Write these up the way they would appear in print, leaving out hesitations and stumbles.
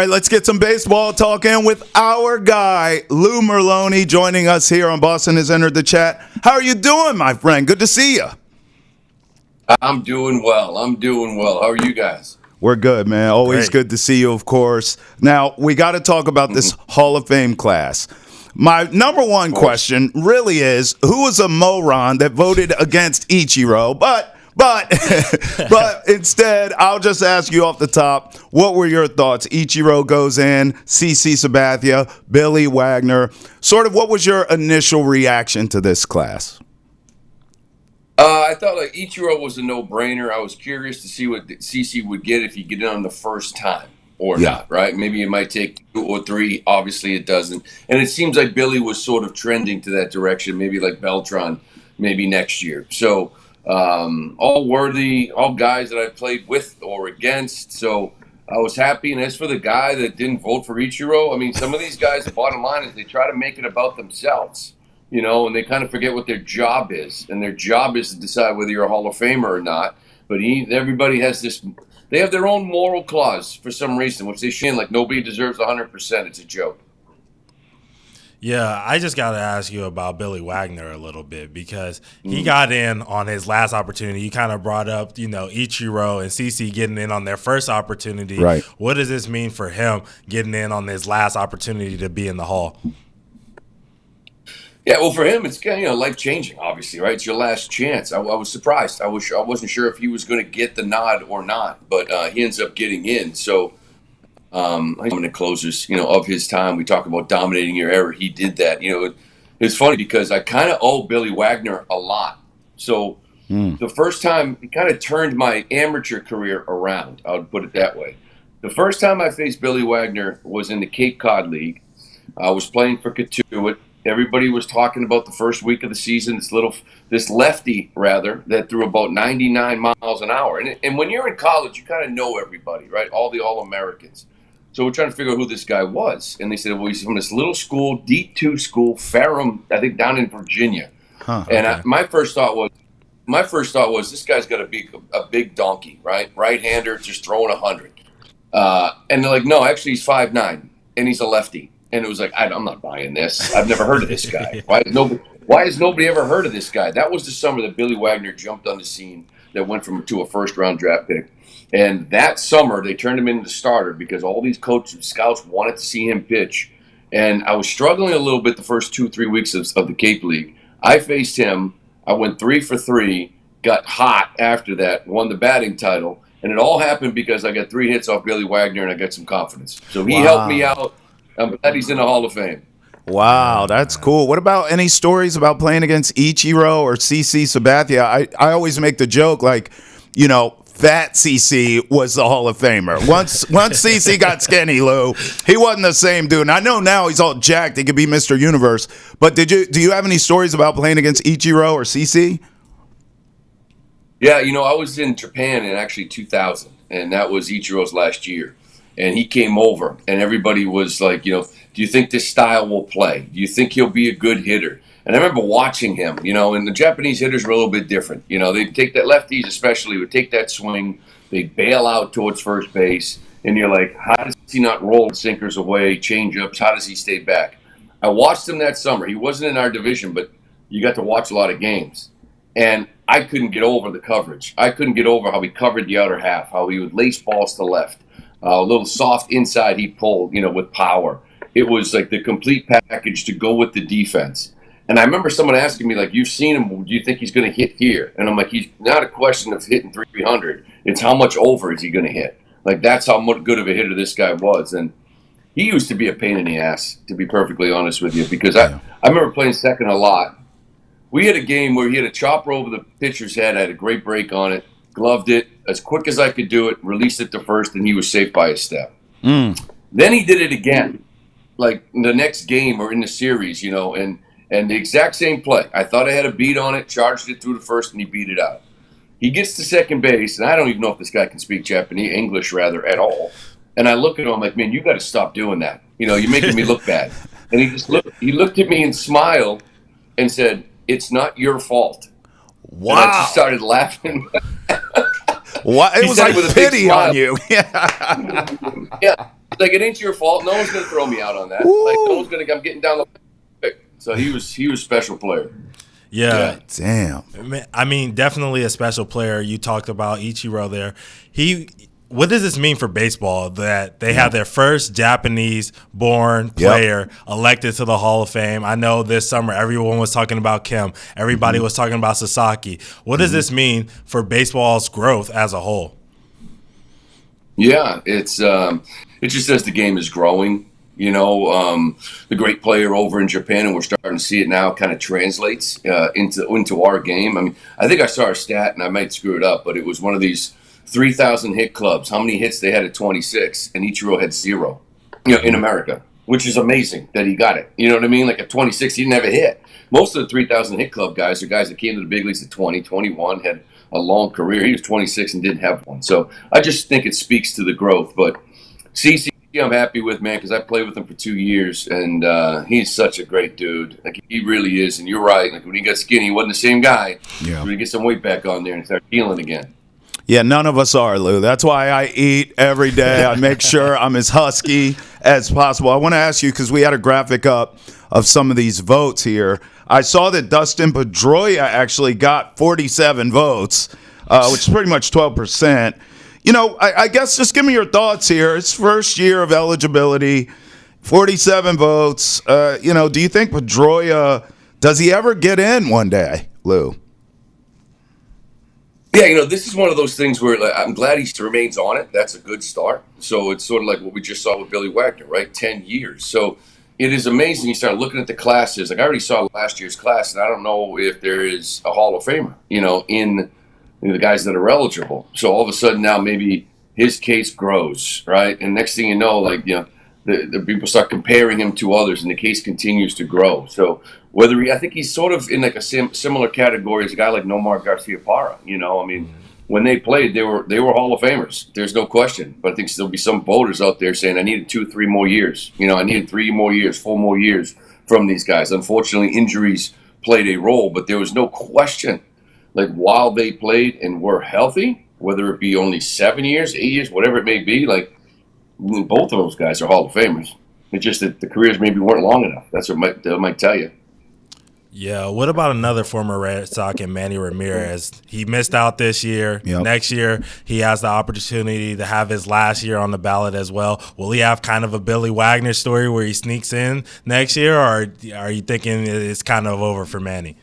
right, let's get some baseball talk in with our guy, Lou Merloni, joining us here on Boston Has Entered the Chat. How are you doing, my friend? Good to see you. I'm doing well. How are you guys? We're good, man. Always Great. good to see you, of course. Now, we got to talk about this Hall of Fame class. My number one question really is, who was a moron that voted against Ichiro? But instead, I'll just ask you off the top, what were your thoughts? Ichiro goes in, CC Sabathia, Billy Wagner. Sort of what was your initial reaction to this class? I thought like Ichiro was a no-brainer. I was curious to see what CC would get if he get in on the first time or not, right? Maybe it might take 2 or 3. Obviously, it doesn't. And it seems like Billy was sort of trending to that direction, maybe like Beltran, maybe next year. So all worthy, all guys that I've played with or against. So I was happy. And as for the guy that didn't vote for Ichiro, I mean, some of these guys, the bottom line is they try to make it about themselves. You know, and they kind of forget what their job is. And their job is to decide whether you're a Hall of Famer or not. But everybody has this, they have their own moral clause for some reason, which they shouldn't. Like, nobody deserves 100%. It's a joke. Yeah, I just got to ask you about Billy Wagner a little bit because he got in on his last opportunity. You kind of brought up, Ichiro and CC getting in on their first opportunity. Right. What does this mean for him getting in on his last opportunity to be in the Hall? Yeah, well, for him, it's life-changing, obviously, right? It's your last chance. I was surprised. I wasn't sure if he was going to get the nod or not, but he ends up getting in. So I'm in the closers, of his time. We talk about dominating your era. He did that. It's funny because I kind of owe Billy Wagner a lot. So the first time, he kind of turned my amateur career around. I would put it that way. The first time I faced Billy Wagner was in the Cape Cod League. I was playing for Katuitt. Everybody was talking about the first week of the season, this lefty, that threw about 99 miles an hour. And when you're in college, you kind of know everybody, right? All the All-Americans. So we're trying to figure out who this guy was. And they said, well, he's from this little school, D2 school, Ferrum, I think down in Virginia. And my first thought was this guy's got to be a big donkey, right? Right-hander, just throwing 100. And they're like, no, actually he's 5'9", and he's a lefty. And it was like, I'm not buying this. I've never heard of this guy. Why has nobody ever heard of this guy? That was the summer that Billy Wagner jumped on the scene that went to a first-round draft pick. And that summer, they turned him into the starter because all these coaches and scouts wanted to see him pitch. And I was struggling a little bit the first 2-3 weeks of the Cape League. I faced him. I went 3 for 3, got hot after that, won the batting title. And it all happened because I got 3 hits off Billy Wagner and I got some confidence. So he helped me out. I'm glad he's in the Hall of Fame. Wow, that's cool. What about any stories about playing against Ichiro or CC Sabathia? I always make the joke, Fat CC was the Hall of Famer. Once CC got skinny, Lou, he wasn't the same dude. And I know now he's all jacked. He could be Mr. Universe. But do you have any stories about playing against Ichiro or CC? Yeah, I was in Japan in actually 2000, and that was Ichiro's last year. And he came over, and everybody was like, do you think this style will play? Do you think he'll be a good hitter? And I remember watching him, and the Japanese hitters were a little bit different. They'd take that, lefties especially, would take that swing. They'd bail out towards first base. And you're like, how does he not roll sinkers away, change-ups? How does he stay back? I watched him that summer. He wasn't in our division, but you got to watch a lot of games. And I couldn't get over the coverage. I couldn't get over how he covered the outer half, how he would lace balls to left. A little soft inside he pulled, with power. It was like the complete package to go with the defense. And I remember someone asking me, like, you've seen him, do you think he's going to hit here? And I'm like, he's not a question of hitting 300. It's how much over is he going to hit? Like, that's how good of a hitter this guy was. And he used to be a pain in the ass, to be perfectly honest with you, because I remember playing second a lot. We had a game where he had a chopper over the pitcher's head. I had a great break on it, gloved it as quick as I could do it, released it to first, and he was safe by a step. Then he did it again, like the next game or in the series, and the exact same play. I thought I had a beat on it, charged it through the first, and he beat it out. He gets to second base, and I don't even know if this guy can speak English at all. And I look at him, I'm like, man, you got to stop doing that. You're making me look bad. And he looked at me and smiled and said, it's not your fault. Wow. And I just started laughing. What? It was like pity on you. Yeah. Like, it ain't your fault. No one's gonna throw me out on that. Woo. Like, no one's gonna. I'm getting down the pick. So he was a special player. Yeah. Damn. I mean, definitely a special player. You talked about Ichiro there. What does this mean for baseball that they have their first Japanese-born player elected to the Hall of Fame? I know this summer everyone was talking about Kim. Everybody was talking about Sasaki. What does this mean for baseball's growth as a whole? Yeah, it just says the game is growing. You know, the great player over in Japan, and we're starting to see it now, kind of translates into our game. I mean, I think I saw a stat, and I might screw it up, but it was one of these 3,000 hit clubs. How many hits they had at 26, and Ichiro had 0. You know, in America, which is amazing that he got it. You know what I mean? Like at 26, he didn't have a hit. Most of the 3,000 hit club guys are guys that came to the big leagues at 20, 21, had a long career. He was 26 and didn't have one. So I just think it speaks to the growth. But CC, I'm happy with, man, because I played with him for 2 years, and he's such a great dude. Like, he really is. And you're right. Like, when he got skinny, he wasn't the same guy. Yeah. When he get some weight back on there and start healing again. Yeah, none of us are, Lou. That's why I eat every day. I make sure I'm as husky as possible. I want to ask you, because we had a graphic up of some of these votes here. I saw that Dustin Pedroia actually got 47 votes, which is pretty much 12%. You know, I guess just give me your thoughts here. It's first year of eligibility, 47 votes. You know, do you think Pedroia, does he ever get in one day, Lou? Yeah, you know, this is one of those things where I'm glad he remains on it. That's a good start. So it's sort of like what we just saw with Billy Wagner, right? 10 years. So it is amazing. You start looking at the classes. Like, I already saw last year's class, and I don't know if there is a Hall of Famer, you know, in the guys that are eligible. So all of a sudden now maybe his case grows, right? And next thing you know, like, you know, the people start comparing him to others, and the case continues to grow. So I think he's sort of in like a similar category as a guy like Nomar Garcia-Parra. You know, I mean, when they played, they were Hall of Famers. There's no question. But I think there'll be some voters out there saying, I needed 2-3 more years. You know, I needed 3 more years, 4 more years from these guys. Unfortunately, injuries played a role, but there was no question. Like, while they played and were healthy, whether it be only 7 years, 8 years, whatever it may be, like, both of those guys are Hall of Famers. It's just that the careers maybe weren't long enough. That's what they might tell you. Yeah, what about another former Red Sox and Manny Ramirez? He missed out this year. Yep. Next year, he has the opportunity to have his last year on the ballot as well. Will he have kind of a Billy Wagner story where he sneaks in next year, or are you thinking it's kind of over for Manny?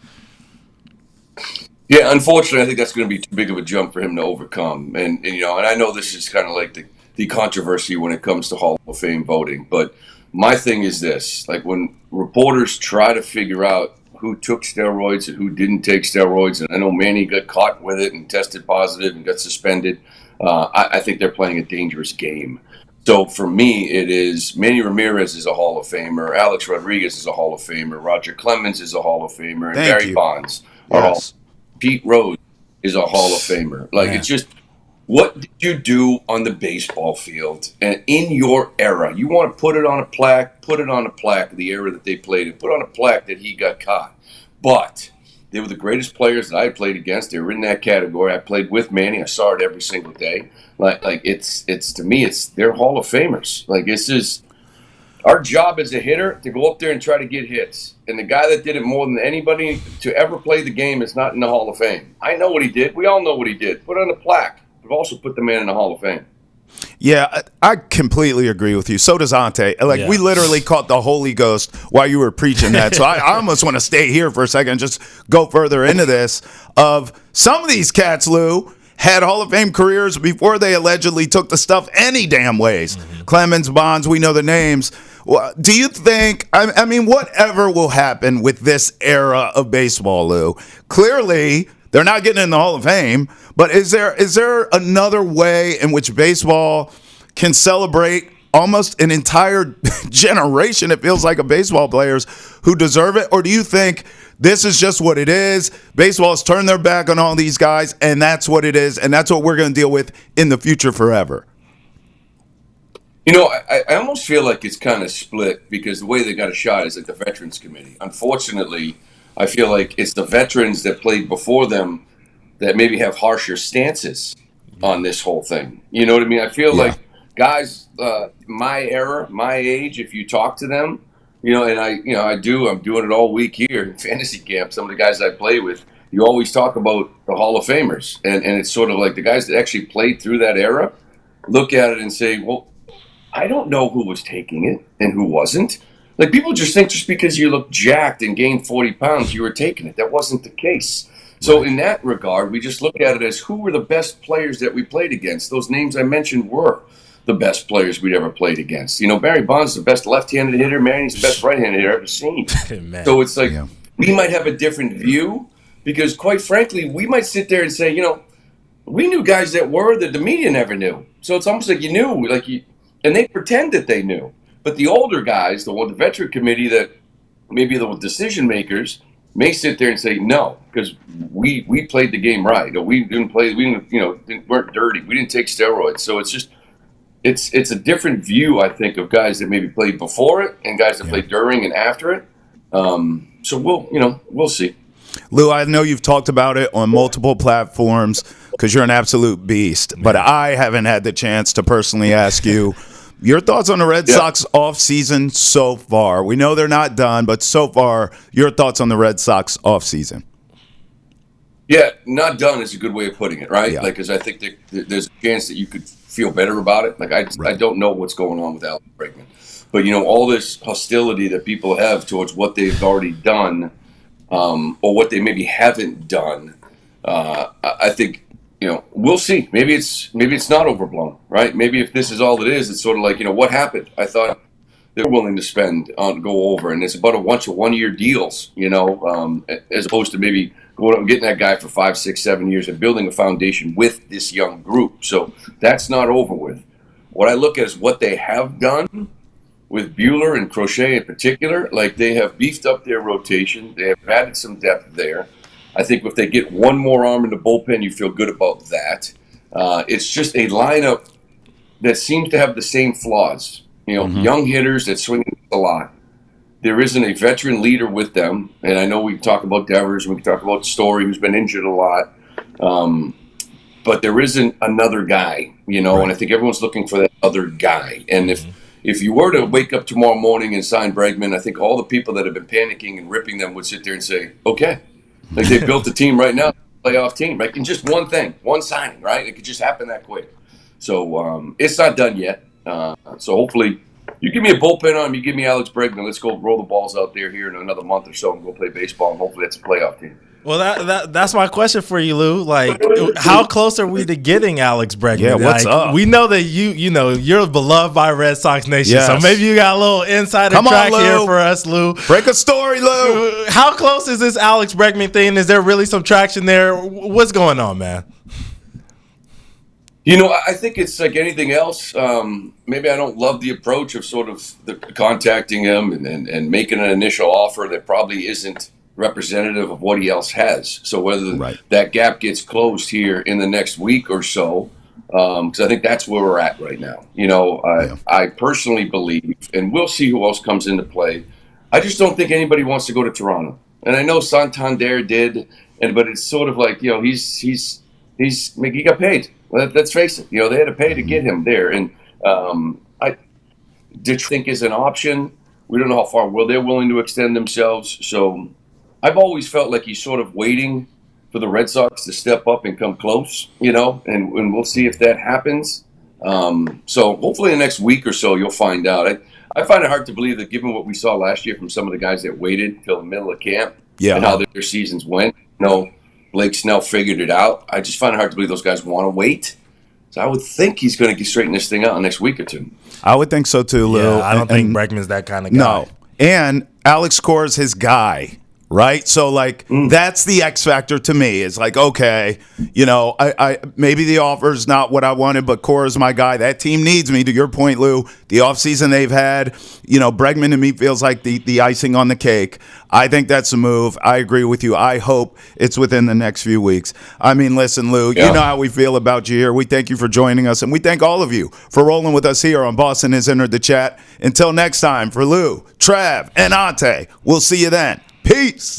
Yeah, unfortunately, I think that's going to be too big of a jump for him to overcome. And you know, and I know this is kind of like the controversy when it comes to Hall of Fame voting. But my thing is this: like, when reporters try to figure out who took steroids and who didn't take steroids, and I know Manny got caught with it and tested positive and got suspended, I think they're playing a dangerous game. So for me, it is Manny Ramirez is a Hall of Famer, Alex Rodriguez is a Hall of Famer, Roger Clemens is a Hall of Famer, and Barry Bonds are all. Pete Rose is a Hall of Famer. Like, it's just, what did you do on the baseball field? And in your era, you want to put it on a plaque, the era that they played, and put on a plaque that he got caught. But they were the greatest players that I played against. They were in that category. I played with Manny. I saw it every single day. Like it's to me, they're Hall of Famers. Like, this is our job as a hitter, to go up there and try to get hits. And the guy that did it more than anybody to ever play the game is not in the Hall of Fame. I know what he did. We all know what he did. Put on a plaque. But also put the man in the Hall of Fame. Yeah, I completely agree with you. So does Ountae. Like, we literally caught the Holy Ghost while you were preaching that. So I almost want to stay here for a second and just go further into this. Of some of these cats, Lou, had Hall of Fame careers before they allegedly took the stuff any damn ways. Clemens, Bonds, we know the names. Do you think, I mean, whatever will happen with this era of baseball, Lou, clearly they're not getting in the Hall of Fame, but is there another way in which baseball can celebrate almost an entire generation, it feels like, of baseball players who deserve it? Or do you think this is just what it is? Baseball has turned their back on all these guys, and that's what it is, and that's what we're going to deal with in the future forever? You know, I almost feel like it's kind of split, because the way they got a shot is at the Veterans Committee. Unfortunately, I feel like it's the veterans that played before them that maybe have harsher stances on this whole thing. You know what I mean? I feel like guys, my era, my age, if you talk to them, and I'm doing it all week here in fantasy camp. Some of the guys I play with, you always talk about the Hall of Famers. And it's sort of like the guys that actually played through that era look at it and say, well, I don't know who was taking it and who wasn't. Like, people just think just because you look jacked and gained 40 pounds, you were taking it. That wasn't the case. So in that regard, we just look at it as who were the best players that we played against. Those names I mentioned were the best players we'd ever played against. Barry Bonds is the best left-handed hitter. Manny's the best right-handed hitter I've ever seen. So it's like we might have a different view because, quite frankly, we might sit there and say, we knew guys that were that the media never knew. So it's almost like you knew, and they pretend that they knew. But the older guys, the veteran committee that maybe the decision makers may sit there and say no because we played the game right, or we didn't play, weren't dirty, we didn't take steroids. So it's just it's a different view, I think, of guys that maybe played before it and guys that played during and after it. So we'll see. Lou, I know you've talked about it on multiple platforms because you're an absolute beast, but I haven't had the chance to personally ask you your thoughts on the Red Sox offseason so far. We know they're not done, but so far, your thoughts on the Red Sox offseason. Yeah, not done is a good way of putting it, right? Yeah. Because I think there's a chance that you could feel better about it. I don't know what's going on with Alex Bregman. But, all this hostility that people have towards what they've already done or what they maybe haven't done, I think, we'll see. Maybe it's not overblown, right? Maybe if this is all it is, it's sort of like, what happened? I thought they were willing to go over, and it's about a bunch of 1-year deals, as opposed to maybe going up and getting that guy for 5, 6, 7 years and building a foundation with this young group. So that's not over with. What I look at is what they have done with Buehler and Crochet in particular. Like, they have beefed up their rotation. They have added some depth there. I think if they get one more arm in the bullpen, you feel good about that. It's just a lineup that seems to have the same flaws. Young hitters that swing a lot. There isn't a veteran leader with them. And I know we can talk about Devers, we can talk about Story, who's been injured a lot. But there isn't another guy, and I think everyone's looking for that other guy. And if you were to wake up tomorrow morning and sign Bregman, I think all the people that have been panicking and ripping them would sit there and say, okay. Like, they built a team right now, playoff team, right? And just one thing, one signing, right? It could just happen that quick. So it's not done yet. So hopefully you give me a bullpen arm, you give me Alex Bregman, let's go roll the balls out there here in another month or so and go play baseball, and hopefully that's a playoff team. Well, that's my question for you, Lou. Like, how close are we to getting Alex Bregman? Yeah, what's up? We know that you're beloved by Red Sox Nation, Yes. so maybe you got a little insider track here for us, Lou. Break a story, Lou. How close is this Alex Bregman thing? Is there really some traction there? What's going on, man? I think it's like anything else. Maybe I don't love the approach of sort of contacting him and making an initial offer that probably isn't representative of what he else has. So whether that gap gets closed here in the next week or so, because I think that's where we're at right now. I personally believe, and we'll see who else comes into play. I just don't think anybody wants to go to Toronto. And I know Santander did, but it's sort of like, he got paid. Let's face it. They had to pay to get him there. And Detroit, I think, is an option. We don't know how far they're willing to extend themselves. So I've always felt like he's sort of waiting for the Red Sox to step up and come close, and we'll see if that happens. So hopefully in the next week or so, you'll find out. I find it hard to believe that, given what we saw last year from some of the guys that waited till the middle of camp and how their seasons went. Blake Snell figured it out. I just find it hard to believe those guys want to wait. So I would think he's going to straighten this thing out in the next week or two. I would think so too, Lou. Yeah, I don't think Bregman's that kind of guy. No. And Alex Cora's his guy. Right? So, that's the X factor to me. It's like, okay, I maybe the offer's not what I wanted, but Cora's my guy. That team needs me. To your point, Lou, the offseason they've had, Bregman to me feels like the icing on the cake. I think that's a move. I agree with you. I hope it's within the next few weeks. I mean, listen, Lou, you know how we feel about you here. We thank you for joining us, and we thank all of you for rolling with us here on Boston Has Entered the Chat. Until next time, for Lou, Trav, and Ountae, we'll see you then. Peace.